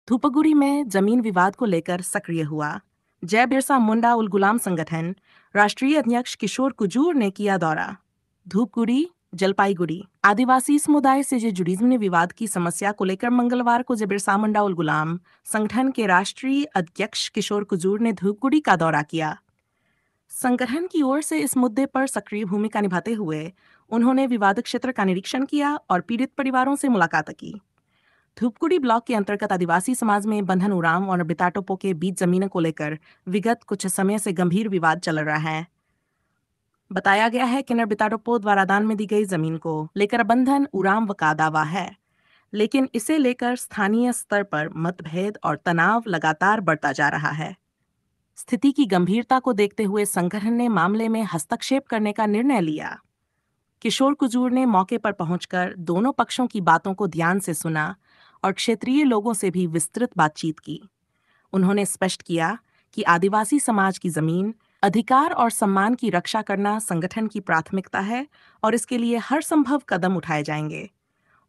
थूपगुड़ी में जमीन विवाद को लेकर सक्रिय हुआ। जय बिरसा मुंडा उल गुलाम संगठन राष्ट्रीय अध्यक्ष किशोर कुजूर ने किया दौरा। धूपगुड़ी जलपाईगुड़ी आदिवासी समुदाय से जुड़ी जमीन विवाद की समस्या को लेकर मंगलवार को जय बिरसा मुंडा उल गुलाम संगठन के राष्ट्रीय अध्यक्ष किशोर कुजूर ने धूपगुड़ी का दौरा किया। संगठन की ओर से इस मुद्दे पर सक्रिय भूमिका निभाते हुए उन्होंने विवादित क्षेत्र का निरीक्षण किया और पीड़ित परिवारों से मुलाकात की। धूपगुड़ी ब्लॉक के अंतर्गत आदिवासी समाज में बंधन उराम और बिताटोपो के बीच जमीनों को लेकर विगत कुछ समय से गंभीर विवाद चल रहा है। बताया गया है कि नरबिताटोपो द्वारा दान में दी गई जमीन को लेकर बंधन उराम का दावा है, लेकिन इसे लेकर स्थानीय स्तर पर मतभेद और तनाव लगातार बढ़ता जा रहा है। स्थिति की गंभीरता को देखते हुए संगठन ने मामले में हस्तक्षेप करने का निर्णय लिया। किशोर कुजूर ने मौके पर पहुंचकर दोनों पक्षों की बातों को ध्यान से सुना और क्षेत्रीय लोगों से भी विस्तृत बातचीत की। उन्होंने स्पष्ट किया कि आदिवासी समाज की जमीन, अधिकार और सम्मान की रक्षा करना संगठन की प्राथमिकता है और इसके लिए हर संभव कदम उठाए जाएंगे।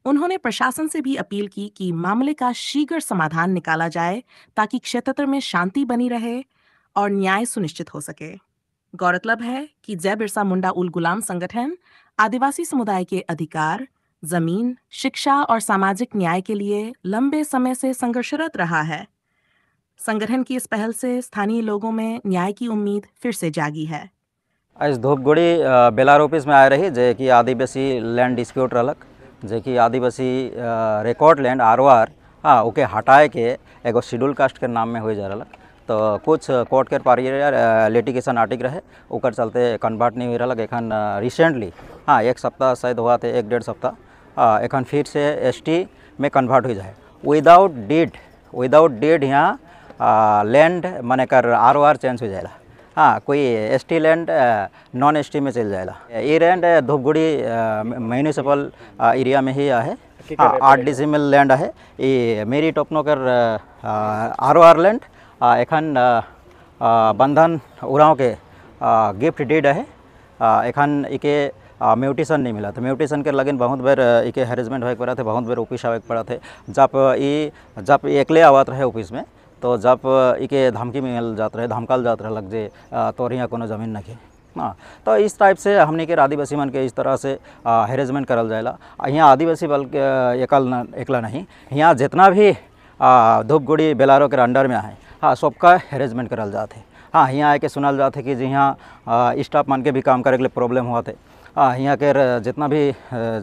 उन्होंने प्रशासन से भी अपील की कि मामले का शीघ्र समाधान निकाला जाए ताकि क्षेत्र में शांति बनी रहे और न्याय सुनिश्चित हो सके। गौरतलब है कि जय बिरसा मुंडा उल गुलाम संगठन आदिवासी समुदाय के अधिकार, जमीन, शिक्षा और सामाजिक न्याय के लिए लंबे समय से संघर्षरत रहा है। संगठन की इस पहल से स्थानीय लोगों में न्याय की उम्मीद फिर से जागी है। आज धूपगुड़ी बेलार ऑफिस में आए रही जे कि आदिवासी लैंड डिस्प्यूट रहलक, जे कि आदिवासी रिकॉर्ड लैंड आरओआर ओके हटाए के एगो शेड्यूल कास्ट के नाम में हो जा रहा। तो कुछ कोर्ट के पारियर लिटिगेशन आर्टिक रहे ओकर चलते कन्वर्ट नहीं हो रहा। एखन रिसेंटली एक सप्ताह शायद हुआ थे, 1-1.5 सप्ताह एखन फिर से एसटी में कन्वर्ट हो जाए विदाउट डेड यहाँ लैंड माने कर आरओआर चेंज हो जाएगा। कोई एसटी लैंड नॉन एसटी में चल जाएगा। ये लैंड धूपगुड़ी म्यूनिसिपल एरिया में ही है। 8 डिसिमल लैंड है। ये मेरी टोपनो कर आरओआर लैंड एखन बंधन उराव के गिफ्ट डीड है। एखन इके म्यूटेशन नहीं मिला था। म्यूटेशन के लगन बहुत बार इके हेरेसमेंट होए पड़ा थे, बहुत बार ऑफिस आवे पड़ा थे। जब एकले आवत रहे ऑफिस में तो जब इके धमकी मिल जात रहे, धमकाल जात रहे लग जे तोर यहाँ कोनो जमीन नहीं। तो इस टाइप से हमने के आदिवासी मन के इस तरह से हेरेसमेंट करल जाएला। यहाँ आदिवासी बल के एकला नहीं, यहाँ जितना भी धूपगुड़ी बेलारो के अंडर में है सबका हेरेसमेंट करल जाते। यहाँ आके सुनल जाते कि जी यहाँ स्टाफ मन के भी काम करे के लिए प्रॉब्लम हुआ थे। यहाँ के जितना भी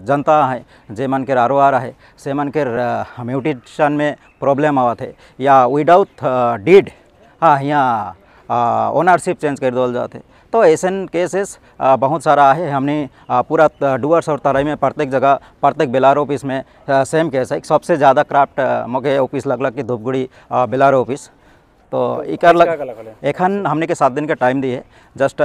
जनता है जे मन के आरओआर है से मन के म्यूटेशन में प्रॉब्लम आवा थे या विदाउट डीड यहाँ ओनरशिप चेंज कर दल जाते। तो ऐसे केसेस बहुत सारा है। हमने पूरा डुअर्स और तराई में प्रत्येक जगह प्रत्येक बेलार ऑफिस में सेम केस है। सबसे ज़्यादा क्राफ्ट मोके ऑफिस लगल कि धूपगुड़ी बेलार ऑफिस। तो इकर एखन हमने के 7 दिन का टाइम दिए। जस्ट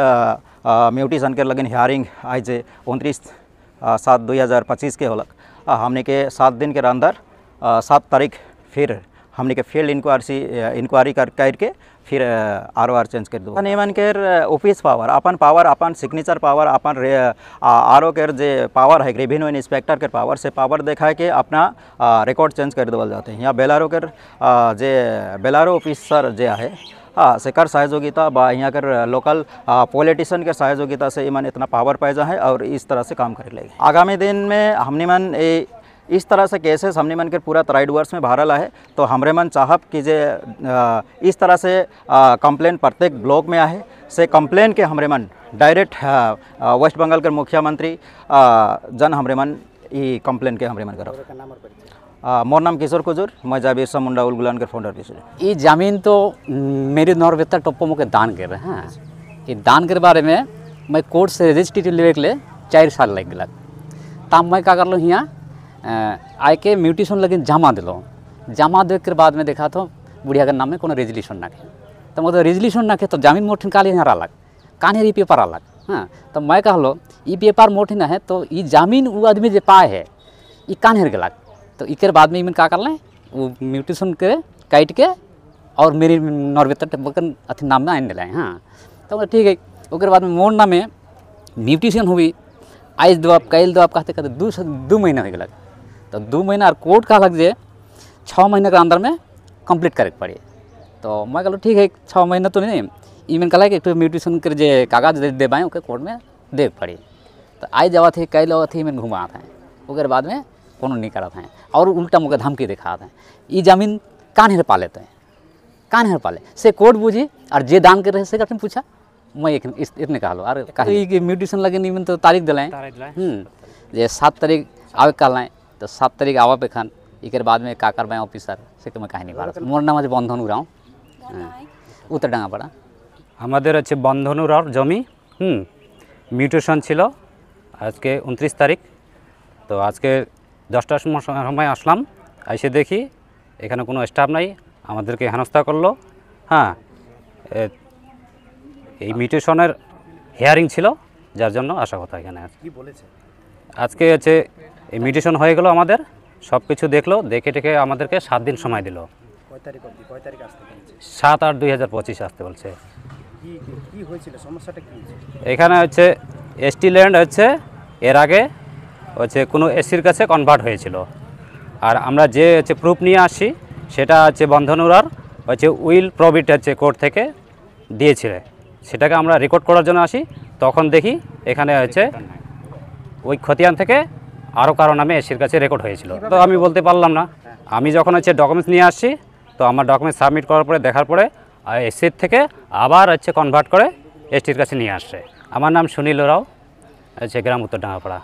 म्यूटेशन के लगन हियरिंग आज 29/7/2025 के होलक। हमने के 7 दिन के अंदर 7 तारीख फिर हमने के फील्ड इंक्वायरी करके फिर आरओआर चेंज कर दो। मन के ऑफिस पावर अपन सिग्नेचर पावर अपन आरओ के जे पावर है रेवेन्यू इंस्पेक्टर के पावर से पावर देखा के अपना रिकॉर्ड चेंज कर देवल जाते हैं। यहाँ बेलारो के जे बेलारो ऑफिसर जे है सेकर सहयोगिता बा यहाँ कर लोकल पॉलिटिशियन के सहयोगिता से मन इतना पावर पाया है और इस तरह से काम करे लगे। आगामी दिन में हमने मन इस तरह से केसेस हमने मन के पूरा तराई डुअर्स में भरल है। तो हमरे मन चाहब कि जे इस तरह से कंप्लेन प्रत्येक ब्लॉक में आहे से कंप्लेन के हमरे मन डायरेक्ट वेस्ट बंगाल के मुख्यमंत्री जन हमरे मन ये कंप्लेन के हमरे मन करब। मोर नाम किशोर कुजूर, मैं जय बिरसा मुंडा उल गुलाम के फाउंडर किशोर। ये जमीन तो मेरे नरबिताटोपो मुके दान कर रहे हैं। ये दान के बारे में मैं कोर्ट से रजिस्ट्री लेवे के लिए 4 साल लग गया। तब मैं क्या कर लो यहाँ आए के म्यूटेशन लगे जमा दिलो। जमा दे के बाद में देखा तो बुढ़िया के नाम में कोनो रेजोल्यूशन ना खे। तो मतलब रेजोल्यूशन ना खे तो जमीन मोठिन काले यहाँ अलग कान्हे ई पेपर अलग। हाँ तो मैं कहलो ई पेपर मोठिन है तो ई जमीन वो आदमी जे पाए है ई कान्हे गलक। तो इकर बाद में इमन का कर लें वो म्यूटेशन के काट के और मेरी नरबिताटोपो के अथी नाम में आन दिलाए। हाँ तो ठीक है। उसके बाद में मोर नाम में म्यूटेशन हुई आज दो आप कल दो आप कहते कहते 2 महीना हो गया। तो 2 महीना और कोर्ट का लग जे 6 महीने के अंदर में कंप्लीट करे पड़े। तो मैं कहूँ ठीक है 6 महीना तो नहीं इवन कहला कि एक म्यूटेशन कर जे कागज दे पाए ओके कोर्ट में दे पड़ी। तो आई जावा थे कई लोग थी मैंने घुमा थे ओकर बाद में कोनो नहीं करा था और उल्टा मुझे धमकी दिखा था ये जमीन कान हेर पाले तो कान हेर पाले से कोर्ट बुझी और जे दान कर रहे से कठिन पूछा मैं इतने कहा लो अरे कहीं म्यूटेशन लगे नहीं तो तारीख दिलाएँ जे 7 तारीख आवे कहलाएँ तो 7 तारीख आवा पे खान एक बाद में का करवाएँ ऑफिसर से तो मैं कहानी बार मोर नाम आज बंधनु राव उत्तर डांगापाड़ा আমাদের হচ্ছে বন্ধনুরার জমি মিউটেশন ছিল আজকে 29 তারিখ। তো আজকে 10টার সময় আসলাম, এসে দেখি এখানে কোনো স্টাফ নাই, আমাদেরকে হেনস্থা করলো। হ্যাঁ, এই মিউটেশনের হিয়ারিং ছিল যার জন্য আসা কথা এখানে। কি বলেছে আজকে হচ্ছে এই মিউটেশন হয়ে গেল, আমাদের সব কিছু দেখলো, দেখে টেকে আমাদেরকে 7 দিন সময় দিল। কয় তারিখ আসতে বলেছে? 7/8/2025 আসতে বলছে। কি হয়েছিল, সমস্যাটা কি হয়েছিল? এখানে হচ্ছে এসটি ল্যান্ড হচ্ছে এর আগে হচ্ছে কোনো এসির কাছে কনভার্ট হয়েছিল, আর আমরা যে হচ্ছে প্রুফ নিয়ে আসি সেটা হচ্ছে বন্ধনুরার হচ্ছে উইল প্রভিট হচ্ছে কোর্ট থেকে দিয়েছিল, সেটাকে আমরা রেকর্ড করার জন্য আসি। তখন দেখি এখানে হচ্ছে ওই খতিয়ান থেকে আরও কারো নামে এসির কাছে রেকর্ড হয়েছিল। তো আমি বলতে পারলাম না, আমি যখন হচ্ছে ডকুমেন্টস নিয়ে আসছি তো আমার ডকুমেন্টস সাবমিট করার পরে দেখার পরে এসির থেকে আবার হচ্ছে কনভার্ট করে এসটির কাছে নিয়ে আসছে। আমার নাম সুনীল রাও, হচ্ছে গ্রাম উত্তর ডাঙ্গাপাড়া।